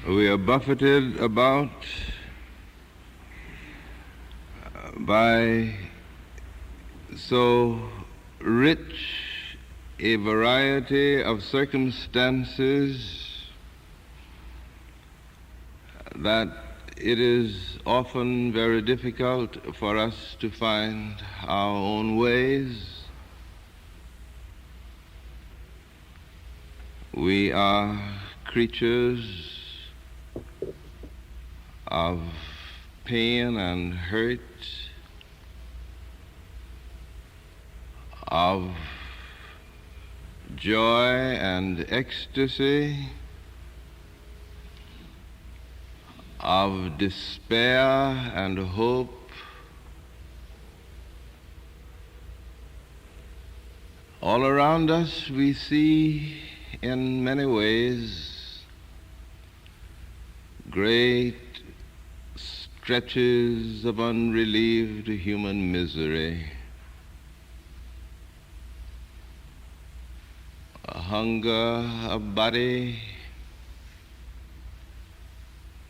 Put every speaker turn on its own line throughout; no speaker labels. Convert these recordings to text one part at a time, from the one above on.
We are buffeted about by so rich a variety of circumstances that it is often very difficult for us to find our own ways. We are creatures of pain and hurt, of joy and ecstasy, of despair and hope. All around us we see in many ways great stretches of unrelieved human misery, a hunger of body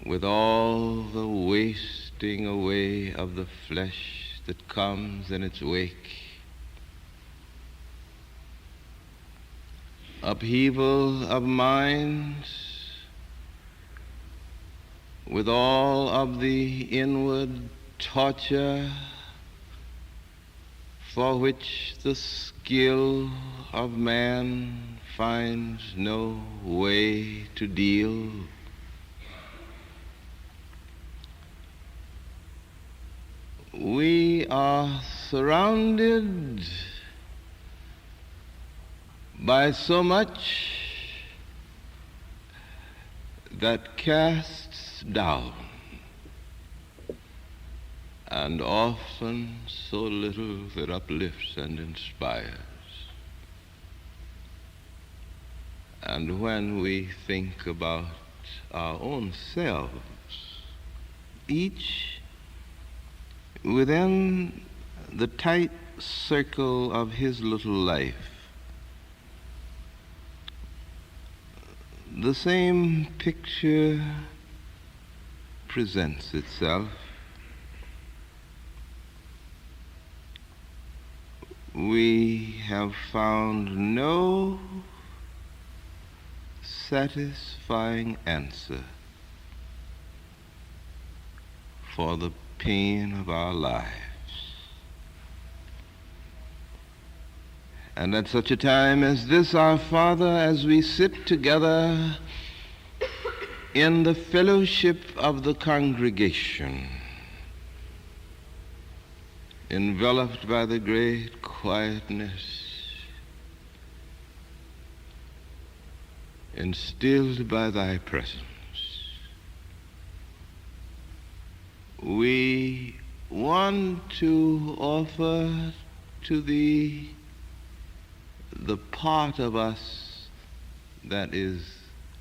with all the wasting away of the flesh that comes in its wake, upheaval of minds with all of the inward torture for which the skill of man finds no way to deal. We are surrounded by so much that casts down, and often so little that uplifts and inspires. And when we think about our own selves, each within the tight circle of his little life, the same picture presents itself. We have found no satisfying answer for the pain of our lives. And at such a time as this, our Father, as we sit together in the fellowship of the congregation, enveloped by the great quietness, instilled by thy presence, we want to offer to thee the part of us that is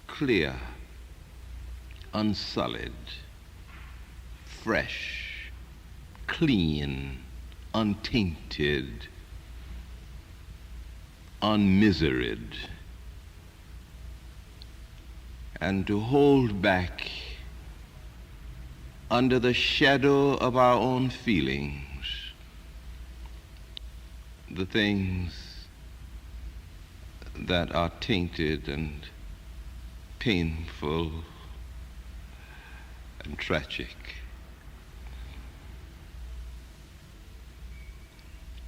clear, unsullied, fresh, clean, untainted, unmiseried, and to hold back under the shadow of our own feelings the things that are tainted and painful and tragic.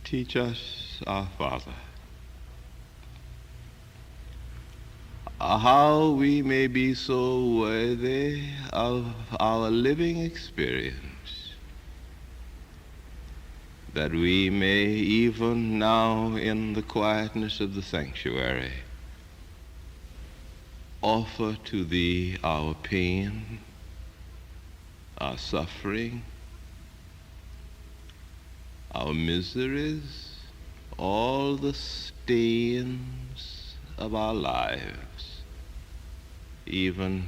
Teach us, our Father, how we may be so worthy of our living experience that we may even now in the quietness of the sanctuary offer to thee our pain, our suffering, our miseries, all the stains of our lives, even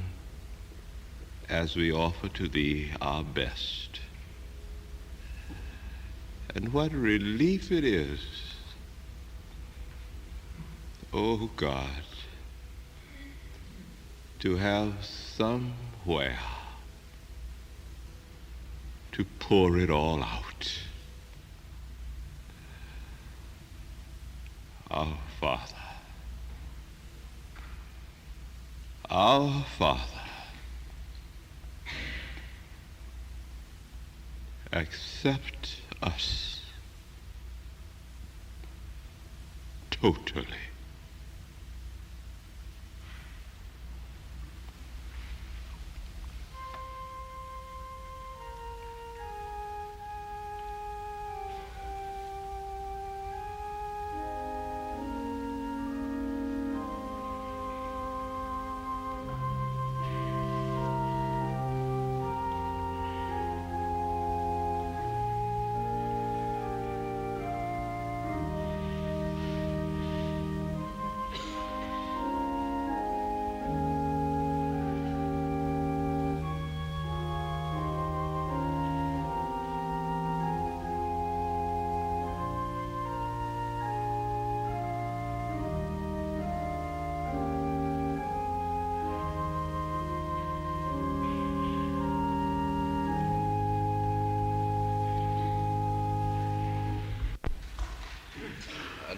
as we offer to thee our best. And what relief it is, oh God, to have somewhere to pour it all out. Our Father, our Father, accept us totally.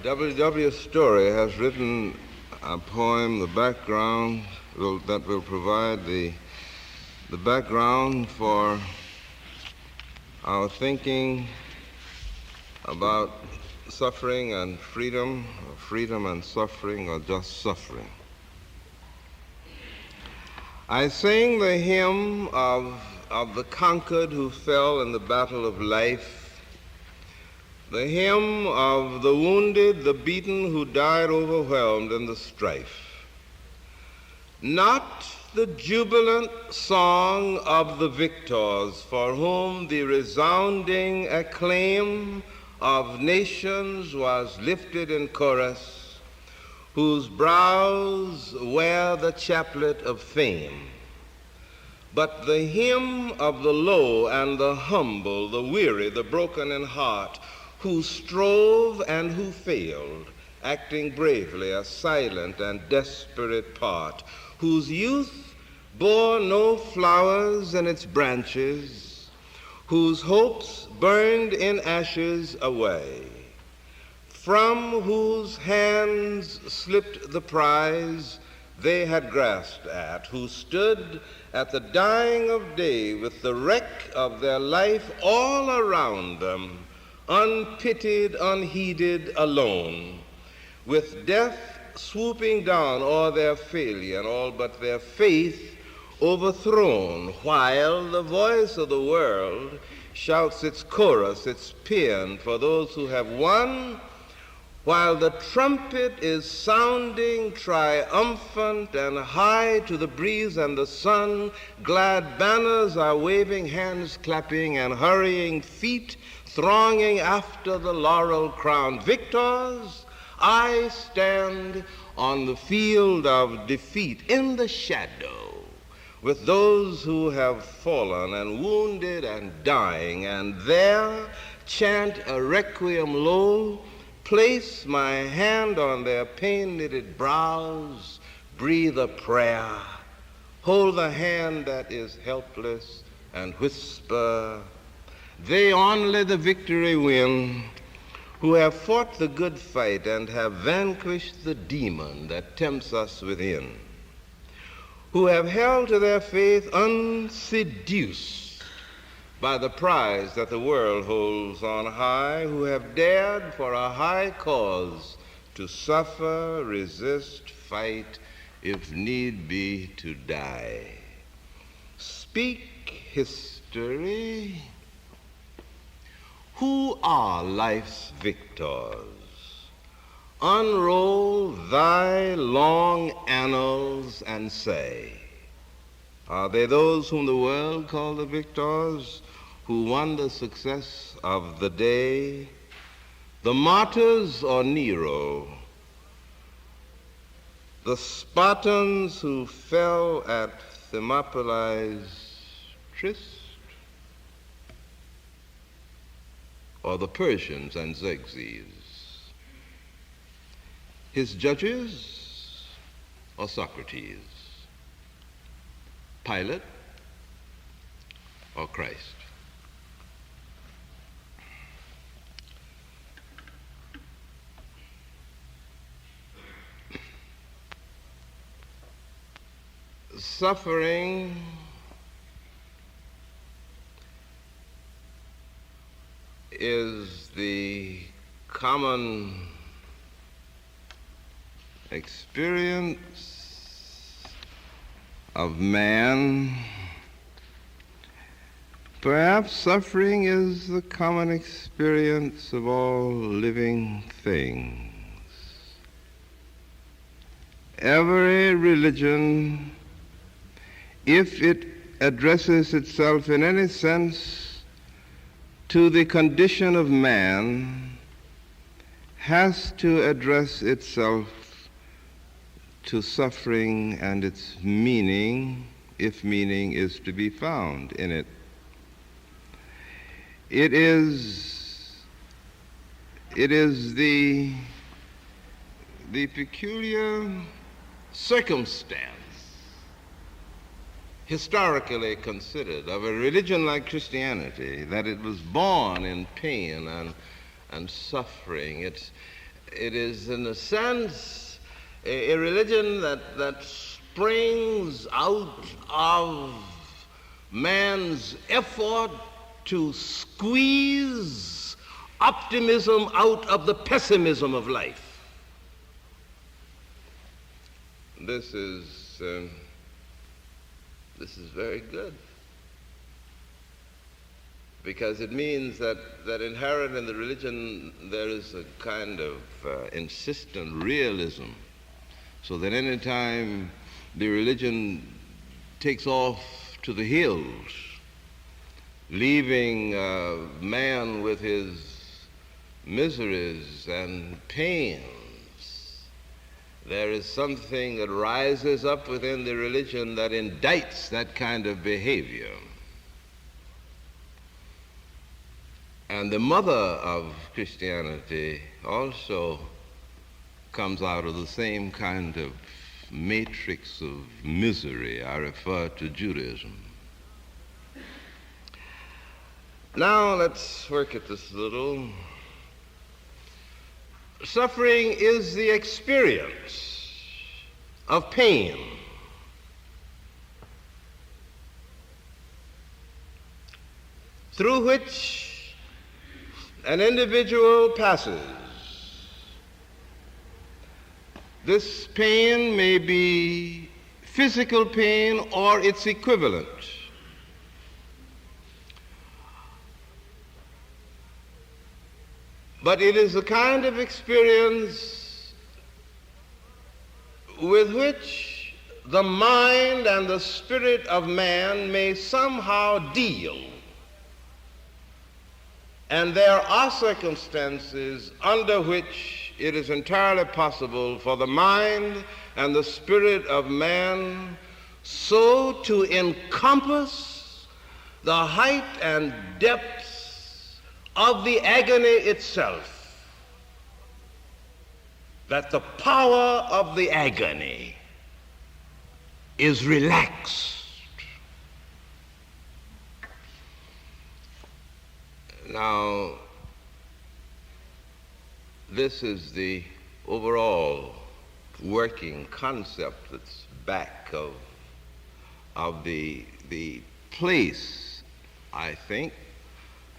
W. Story has written a poem, The Background, that will provide the background for our thinking about suffering and freedom, or freedom and suffering, or just suffering. I sing the hymn of the conquered who fell in the battle of life, the hymn of the wounded, the beaten, who died overwhelmed in the strife. Not the jubilant song of the victors, for whom the resounding acclaim of nations was lifted in chorus, whose brows wear the chaplet of fame, but the hymn of the low and the humble, the weary, the broken in heart, who strove and who failed, acting bravely a silent and desperate part, whose youth bore no flowers in its branches, whose hopes burned in ashes away, from whose hands slipped the prize they had grasped at, who stood at the dying of day with the wreck of their life all around them, unpitied, unheeded, alone, with death swooping down o'er their failure and all but their faith overthrown, while the voice of the world shouts its chorus, its paean for those who have won, while the trumpet is sounding triumphant and high to the breeze and the sun, glad banners are waving, hands clapping, and hurrying feet thronging after the laurel crown. Victors, I stand on the field of defeat in the shadow with those who have fallen and wounded and dying, and there chant a requiem low, place my hand on their pain-knitted brows, breathe a prayer, hold the hand that is helpless, and whisper, they only the victory win, who have fought the good fight and have vanquished the demon that tempts us within, who have held to their faith unseduced by the prize that the world holds on high, who have dared for a high cause to suffer, resist, fight, if need be to die. Speak, history. Who are life's victors? Unroll thy long annals and say, are they those whom the world call the victors, who won the success of the day? The martyrs or Nero? The Spartans who fell at Thermopylae's tryst? Or the Persians and Xerxes? His judges or Socrates? Pilate or Christ? Suffering is the common experience of man. Perhaps suffering is the common experience of all living things. Every religion, if it addresses itself in any sense to the condition of man, has to address itself to suffering and its meaning, if meaning is to be found in it. It is the peculiar circumstance, historically considered, of a religion like Christianity, that it was born in pain and suffering. It is, in a sense, a religion that springs out of man's effort to squeeze optimism out of the pessimism of life. This is very good, because it means that inherent in the religion there is a kind of insistent realism, so that any time the religion takes off to the hills, leaving man with his miseries and pains, there is something that rises up within the religion that indicts that kind of behavior. And the mother of Christianity also comes out of the same kind of matrix of misery. I refer to Judaism. Now let's work at this a little. Suffering is the experience of pain. Through which an individual passes. This pain may be physical pain or its equivalent. But it is a kind of experience with which the mind and the spirit of man may somehow deal. And there are circumstances under which it is entirely possible for the mind and the spirit of man so to encompass the height and depth of the agony itself, that the power of the agony is relaxed. Now, this is the overall working concept that's back of the place, I think,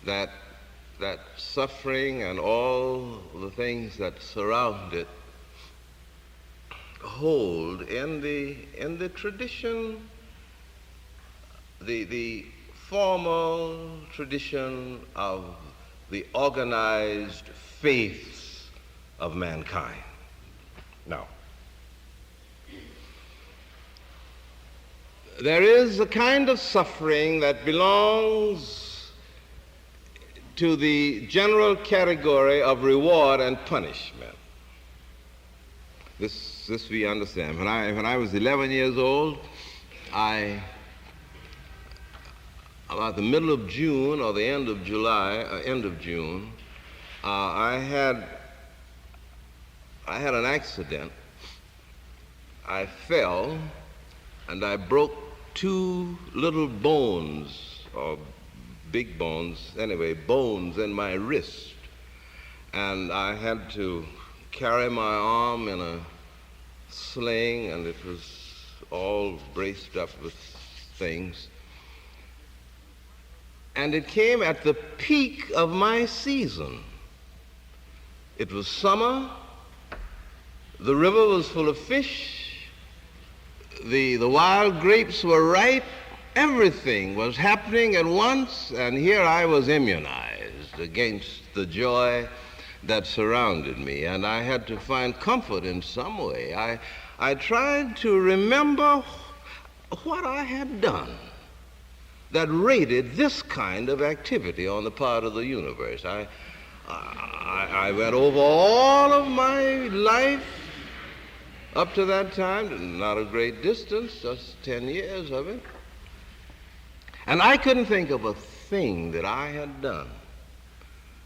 that suffering and all the things that surround it hold in the tradition, the formal tradition of the organized faiths of mankind. Now, there is a kind of suffering that belongs to the general category of reward and punishment. This we understand. When I was 11 years old, about the middle of June or the end of June, I had an accident. I fell and I broke two little bones, or big bones, anyway, bones in my wrist. And I had to carry my arm in a sling, and it was all braced up with things. And it came at the peak of my season. It was summer. The river was full of fish. The wild grapes were ripe. Everything was happening at once, and here I was immunized against the joy that surrounded me, and I had to find comfort in some way. I tried to remember what I had done that rated this kind of activity on the part of the universe. I went over all of my life up to that time, not a great distance, just 10 years of it. And I couldn't think of a thing that I had done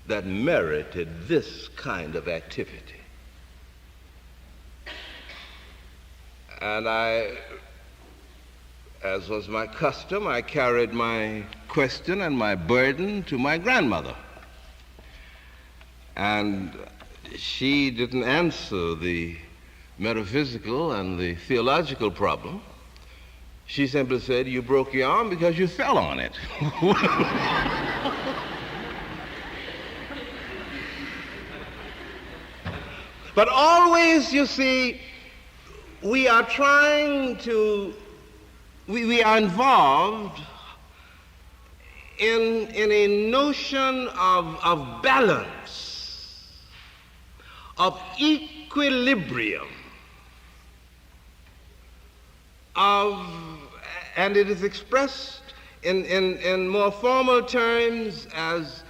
that merited this kind of activity. And as was my custom, I carried my question and my burden to my grandmother. And she didn't answer the metaphysical and the theological problem. She simply said, "You broke your arm because you fell on it." But always, you see, we are involved in a notion of balance, of equilibrium, and it is expressed in more formal terms as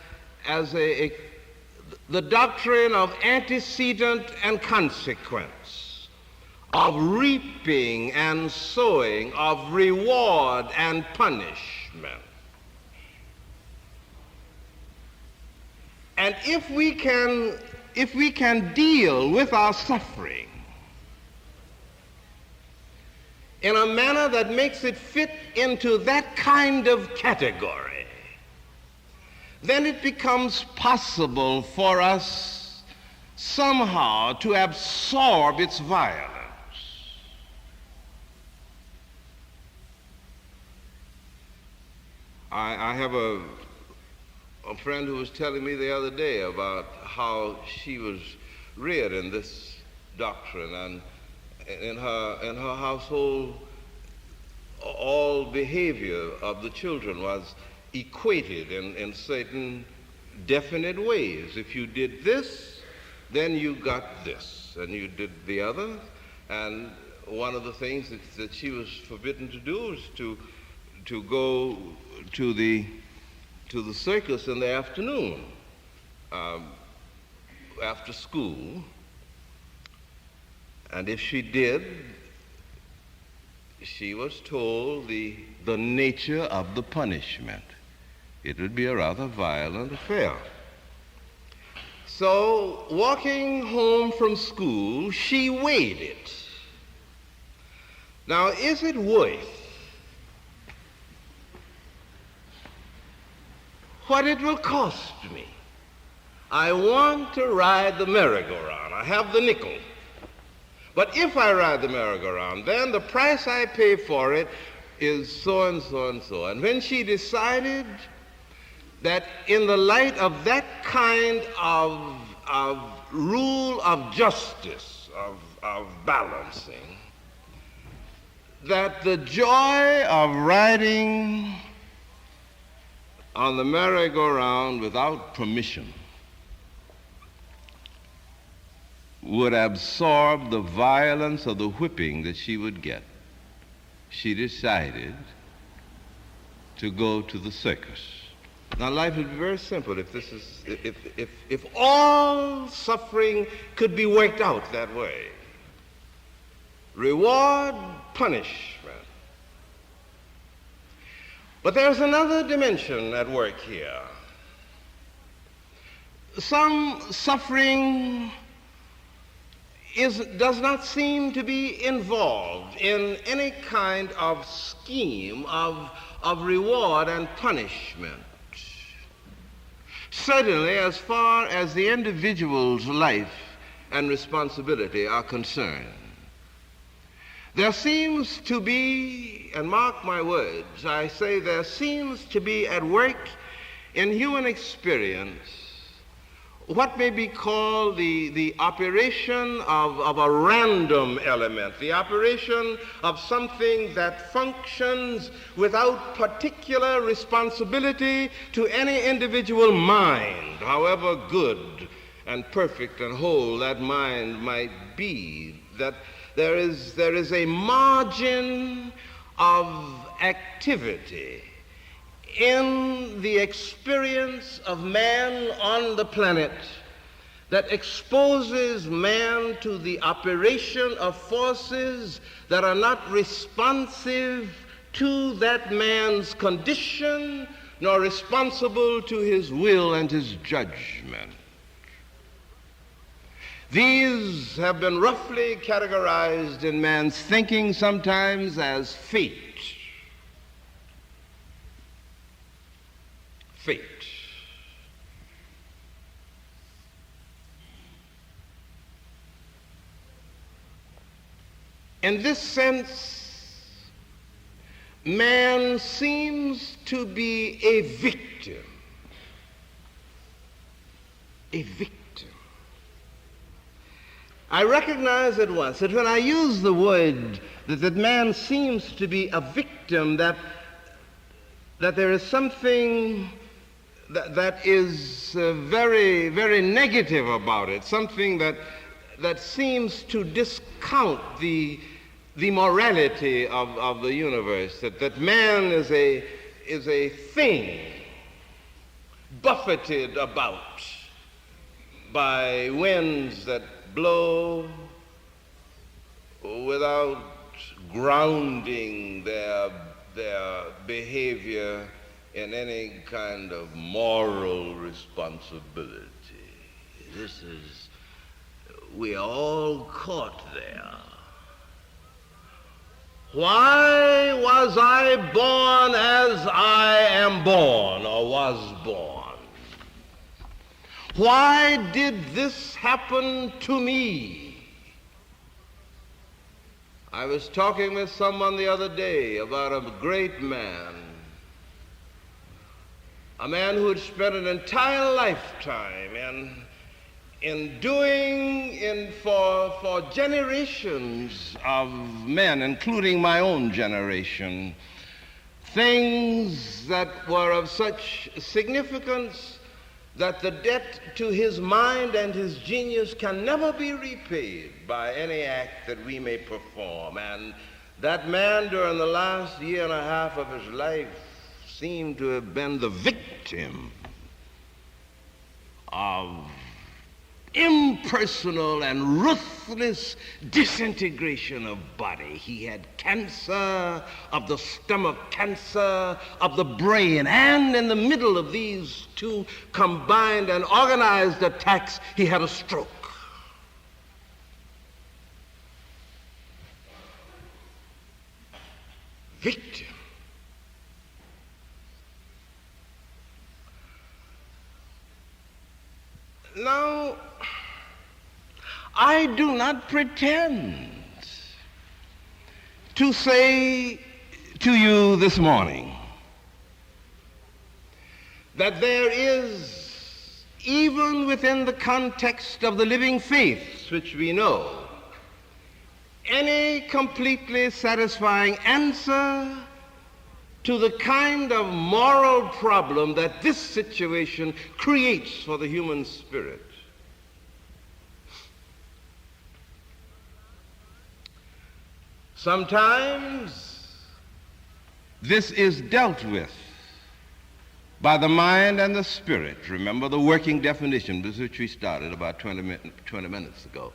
the doctrine of antecedent and consequence, of reaping and sowing, of reward and punishment. And if we can deal with our suffering in a manner that makes it fit into that kind of category, then it becomes possible for us somehow to absorb its violence. I have a friend who was telling me the other day about how she was reared in this doctrine, and in her household, all behavior of the children was equated in certain definite ways. If you did this, then you got this, and you did the other. And one of the things that she was forbidden to do was to go to the circus in the afternoon after school. And if she did, she was told the nature of the punishment. It would be a rather violent affair. So, walking home from school, she weighed it. Now, is it worth what it will cost me? I want to ride the merry-go-round. I have the nickel. But if I ride the merry-go-round, then the price I pay for it is so and so and so. And when she decided that in the light of that kind of rule of justice, of balancing, that the joy of riding on the merry-go-round without permission would absorb the violence of the whipping that she would get, she decided to go to the circus. Now, life would be very simple if all suffering could be worked out that way. Reward, punishment. But there's another dimension at work here. Some suffering does not seem to be involved in any kind of scheme of reward and punishment. Certainly, as far as the individual's life and responsibility are concerned. There seems to be, and mark my words, I say there seems to be at work in human experience what may be called the operation of a random element, the operation of something that functions without particular responsibility to any individual mind, however good and perfect and whole that mind might be, that there is a margin of activity in the experience of man on the planet that exposes man to the operation of forces that are not responsive to that man's condition, nor responsible to his will and his judgment. These have been roughly categorized in man's thinking sometimes as fate. Fate. In this sense, man seems to be a victim. A victim. I recognize at once that when I use the word that man seems to be a victim, that there is something that is very, very negative about it, something that seems to discount the morality of the universe, that man is a thing buffeted about by winds that blow without grounding their behavior in any kind of moral responsibility. We are all caught there. Why was I born as I am born or was born? Why did this happen to me? I was talking with someone the other day about a great man, a man who had spent an entire lifetime for generations of men, including my own generation, things that were of such significance that the debt to his mind and his genius can never be repaid by any act that we may perform. And that man, during the last year and a half of his life, seemed to have been the victim of impersonal and ruthless disintegration of body. He had cancer of the stomach, cancer of the brain, and in the middle of these two combined and organized attacks, he had a stroke. Victim. Now, I do not pretend to say to you this morning that there is, even within the context of the living faiths which we know, any completely satisfying answer to the kind of moral problem that this situation creates for the human spirit. Sometimes this is dealt with by the mind and the spirit. Remember the working definition with which we started about 20 minutes ago.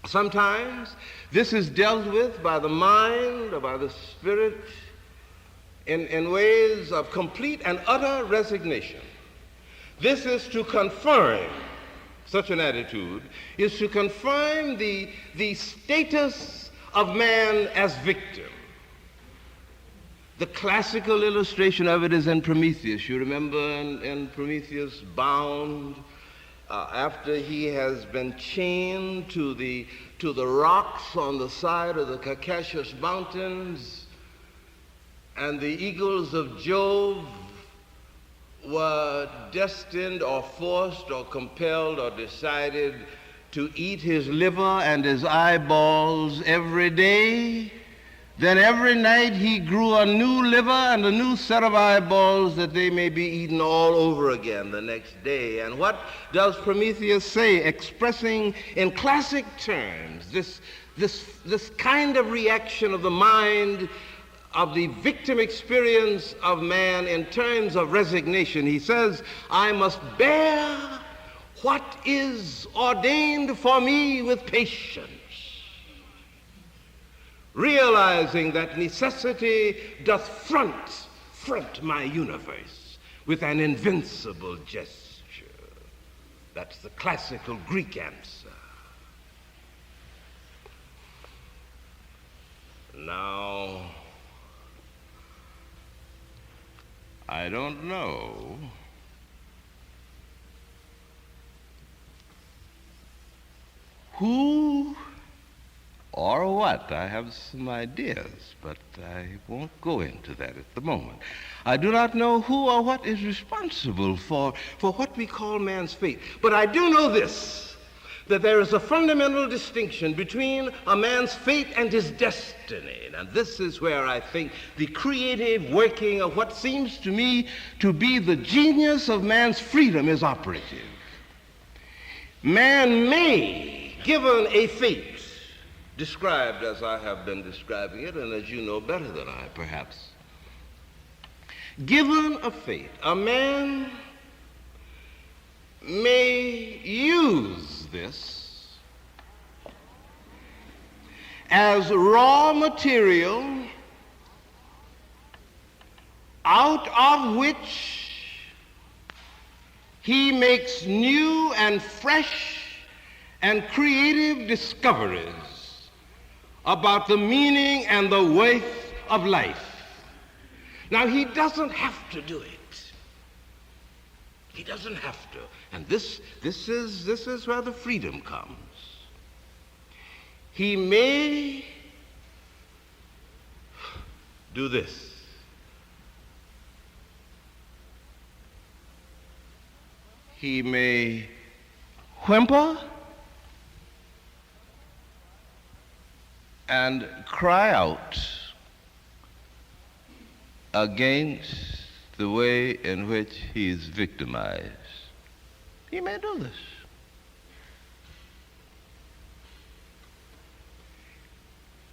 Sometimes this is dealt with by the mind or by the spirit in ways of complete and utter resignation. This is to confirm such an attitude, is to confirm the status of man as victim. The classical illustration of it is in Prometheus. You remember in Prometheus Bound, after he has been chained to the rocks on the side of the Caucasus Mountains, and the eagles of Jove were destined or forced or compelled or decided to eat his liver and his eyeballs every day, then every night he grew a new liver and a new set of eyeballs that they may be eaten all over again the next day. And what does Prometheus say, expressing in classic terms this kind of reaction of the mind of the victim experience of man in terms of resignation? He says, I must bear what is ordained for me with patience, realizing that necessity doth front my universe with an invincible gesture. That's the classical Greek answer. Now, I don't know who or what. I have some ideas, but I won't go into that at the moment. I do not know who or what is responsible for what we call man's fate. But I do know this, that there is a fundamental distinction between a man's fate and his destiny. And this is where I think the creative working of what seems to me to be the genius of man's freedom is operative. Man may, given a fate, described as I have been describing it, and as you know better than I, perhaps. Given a fate, a man may use this as raw material out of which he makes new and fresh and creative discoveries about the meaning and the worth of life. Now, he doesn't have to do it. He doesn't have to. And this is where the freedom comes. He may do this. He may whimper and cry out against the way in which he is victimized. He may do this.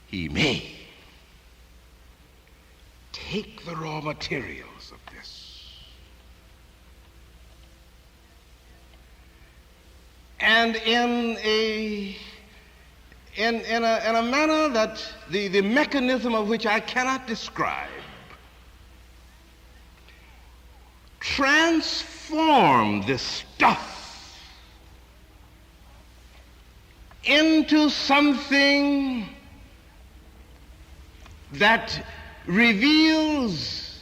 He may take the raw materials of this and in a manner that the mechanism of which I cannot describe, transform this stuff into something that reveals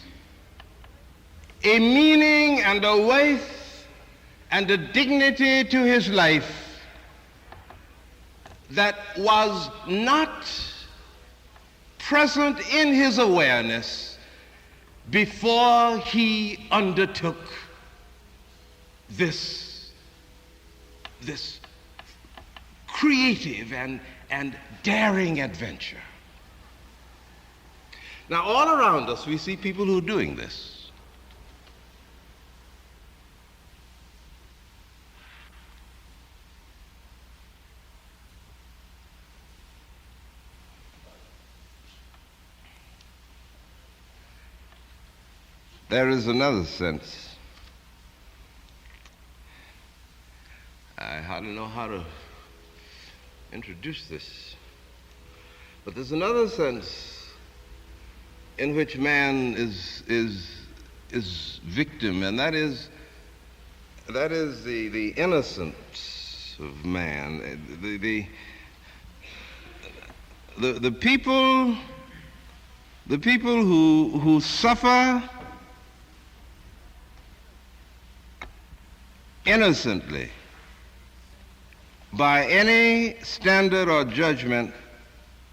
a meaning and a worth and a dignity to his life that was not present in his awareness before he undertook this creative and daring adventure. Now, all around us, we see people who are doing this. There is another sense. I hardly know how to introduce this, but there's another sense in which man is victim, and that is the innocence of man. The people who suffer innocently by any standard or judgment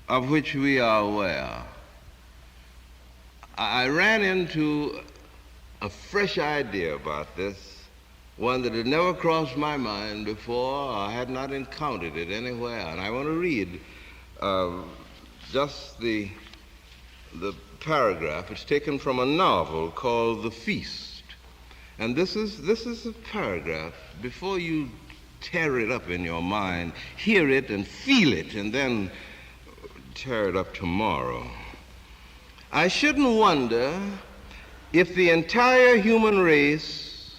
of which we are aware. I ran into a fresh idea about this, one that had never crossed my mind before. I had not encountered it anywhere, and I want to read just the paragraph. It's taken from a novel called The Feast, and this is a paragraph. Before you tear it up in your mind, hear it and feel it, and then tear it up tomorrow. I shouldn't wonder if the entire human race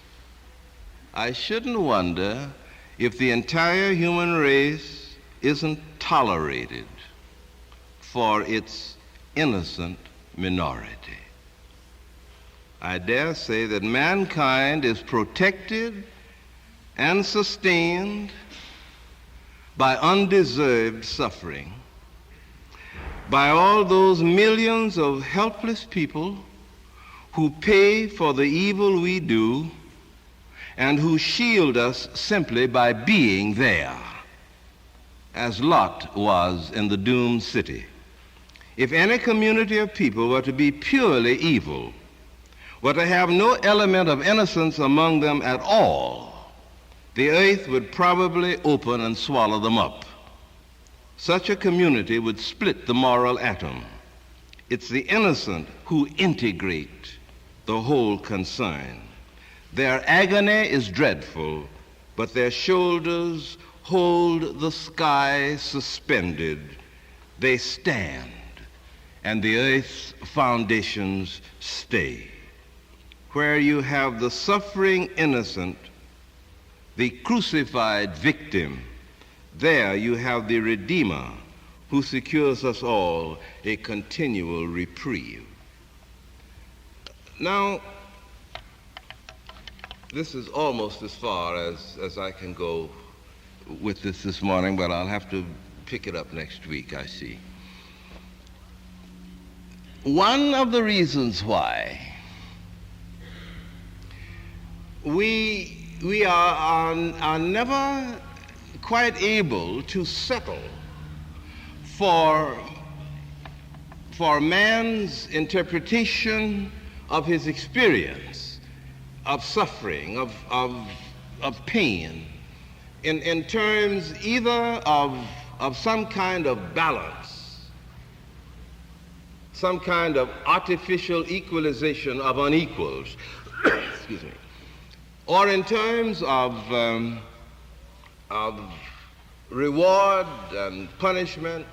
isn't tolerated for its innocent minority. I dare say that mankind is protected and sustained by undeserved suffering, by all those millions of helpless people who pay for the evil we do and who shield us simply by being there, as Lot was in the doomed city. If any community of people were to be purely evil, were to have no element of innocence among them at all, the earth would probably open and swallow them up. Such a community would split the moral atom. It's the innocent who integrate the whole concern. Their agony is dreadful, but their shoulders hold the sky suspended. They stand, and the earth's foundations stay. Where you have the suffering innocent, the crucified victim, there you have the Redeemer who secures us all a continual reprieve. Now, this is almost as far as I can go with this morning, but I'll have to pick it up next week, I see. One of the reasons why we are never quite able to settle for man's interpretation of his experience of suffering, of pain, in terms either of some kind of balance, some kind of artificial equalization of unequals, excuse me, or in terms of reward and punishment,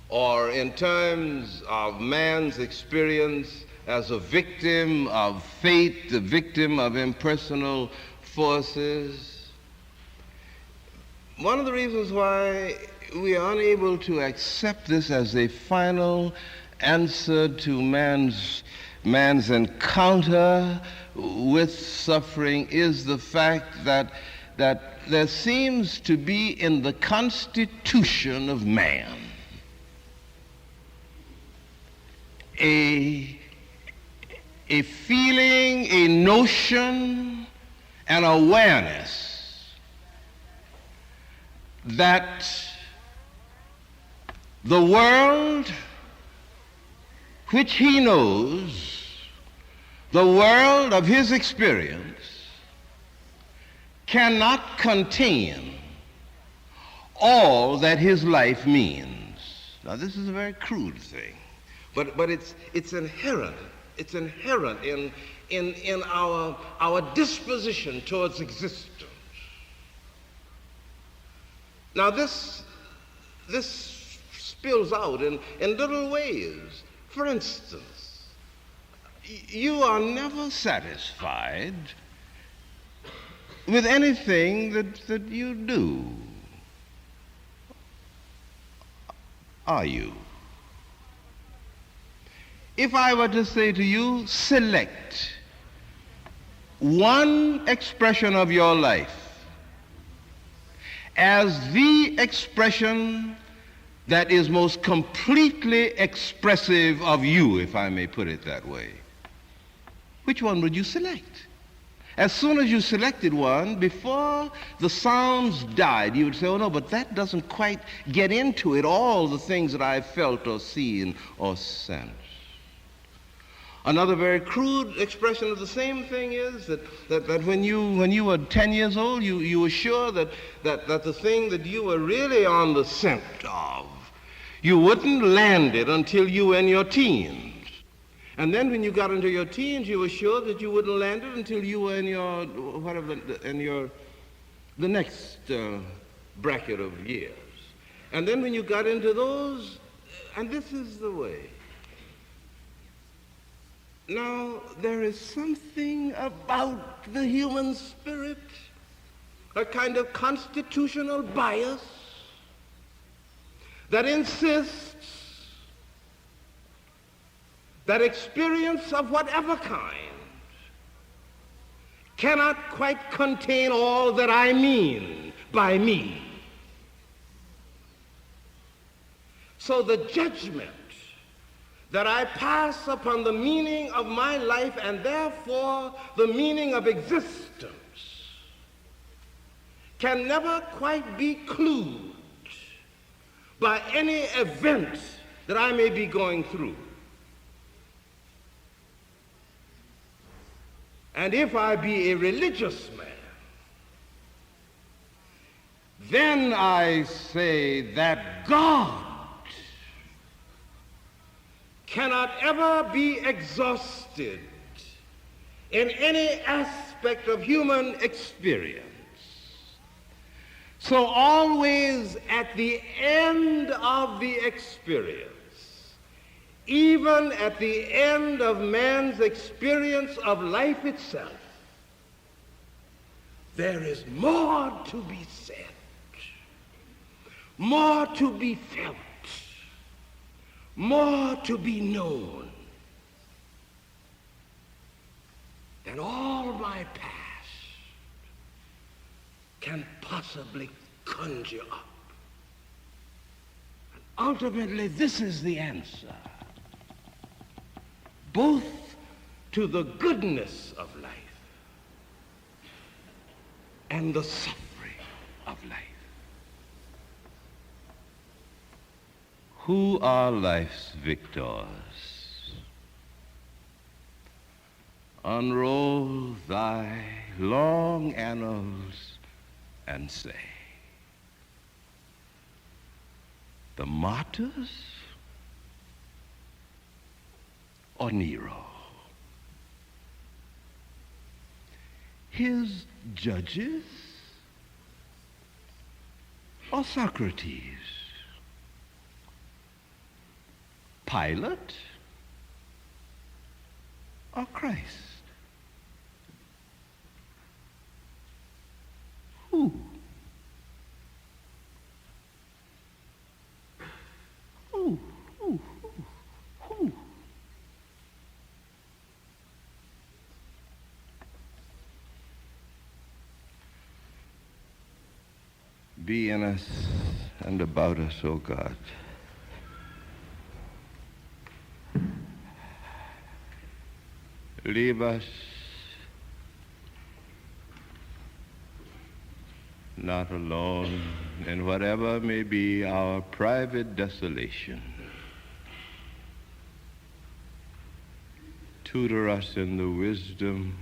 or in terms of man's experience as a victim of fate, the victim of impersonal forces. One of the reasons why we are unable to accept this as a final answer to man's encounter with suffering is the fact that there seems to be in the constitution of man a feeling, a notion, an awareness that the world which he knows, the world of his experience, cannot contain all that his life means. Now, this is a very crude thing, but it's inherent. It's inherent in our disposition towards existence. Now, this spills out in little ways. For instance, you are never satisfied with anything that you do, are you? If I were to say to you, select one expression of your life as the expression that is most completely expressive of you, if I may put it that way, which one would you select? As soon as you selected one, before the sounds died, you would say, oh no, but that doesn't quite get into it, all the things that I've felt or seen or sensed. Another very crude expression of the same thing is that when you were 10 years old, you were sure that the thing that you were really on the scent of, you wouldn't land it until you were in your teens. And then when you got into your teens, you were sure that you wouldn't land it until you were in your, the next bracket of years. And then when you got into those, and this is the way. Now, there is something about the human spirit, a kind of constitutional bias that insists that experience of whatever kind cannot quite contain all that I mean by me. So the judgment that I pass upon the meaning of my life and therefore the meaning of existence can never quite be clued by any event that I may be going through. And if I be a religious man, then I say that God cannot ever be exhausted in any aspect of human experience. So always at the end of the experience, even at the end of man's experience of life itself, there is more to be said, more to be felt, more to be known than all my past can possibly conjure up. And ultimately, this is the answer, both to the goodness of life and the suffering of life. Who are life's victors? Unroll thy long annals and say, the martyrs or Nero? His judges or Socrates? Pilate or Christ? Who? Who? Be in us and about us, O God. Leave us not alone in whatever may be our private desolation. Tutor us in the wisdom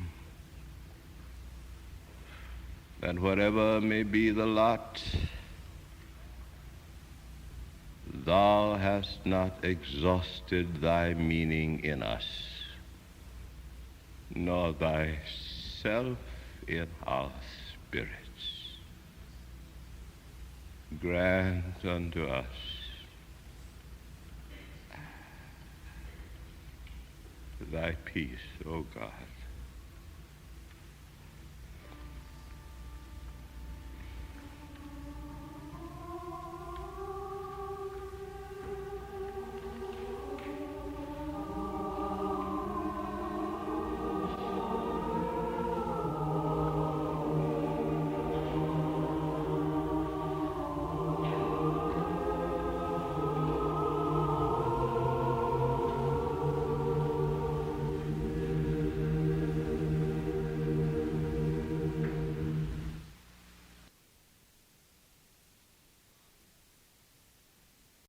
that whatever may be the lot, thou hast not exhausted thy meaning in us, nor thyself in our spirits. Grant unto us thy peace, O God.